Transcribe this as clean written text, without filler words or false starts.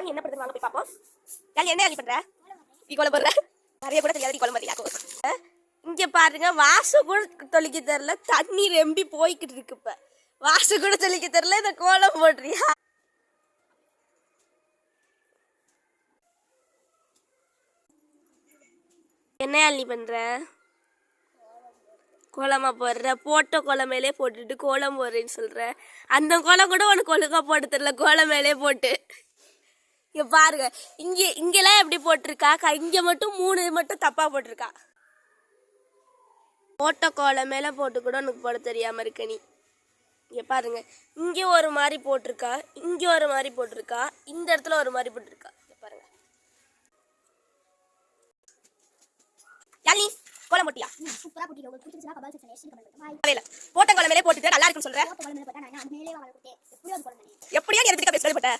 யாழி என்ன பண்ணுறது வாங்க போய் பார்ப்போம். யாழி என்ன யாழி பண்ற? டீ கோலம் போடுற? நிறைய கூட தெரியாது டீ கோலம் போடுறியா? இங்கே பாருங்க, வாசம் கூட தொளிக்க தெரில, தண்ணி ரெம்பி போய்கிட்டு இருக்கு. இப்போ வாசம் கூட தொளிக்க தெரில, இந்த கோலம் போடுறியா? என்ன யாழி பண்ற? கோலமா போடுற? போட்ட கோலம் மேலே போட்டுட்டு கோலம் போடுறேன்னு சொல்ற. அந்த கோலம் கூட உனக்கு ஒழுங்கா போட்டு தெரியல, கோலம் மேலே போட்டு. இங்க பாருங்க, இங்கெல்லாம் எப்படி போட்டிருக்கா, இங்க மட்டும் 3 மட்டும் தப்பா போட்டிருக்கா. போட்ட கோலம் மேல போட்டு கூட உனக்கு போட தெரியாம இருக்க நீ. இங்க பாருங்க, இங்க ஒரு மாதிரி போட்டிருக்கா, இங்க ஒரு மாதிரி போட்டிருக்கா, இந்த இடத்துல ஒரு மாதிரி போட்டிருக்கா. இங்க பாருங்க. யாழி கோலம் போட்டியா? சூப்பரா போட்டிங்க. உங்களுக்கு பிடிச்சிருந்தா கமெண்ட் செக்ஷன்ல எஸ்டி கமெண்ட் பண்ணுங்க. பாய். போட்ட கோலம் மேலே போட்டுட்டு நல்லா இருக்குன்னு சொல்ற. போட்ட கோலம் மேல போட்டா நான் மேலே வாங்க போட்டேன். எப்படியோ அது கோலம் பண்ணி. எப்படியா நீ எதுக்கு பேச போட்ட?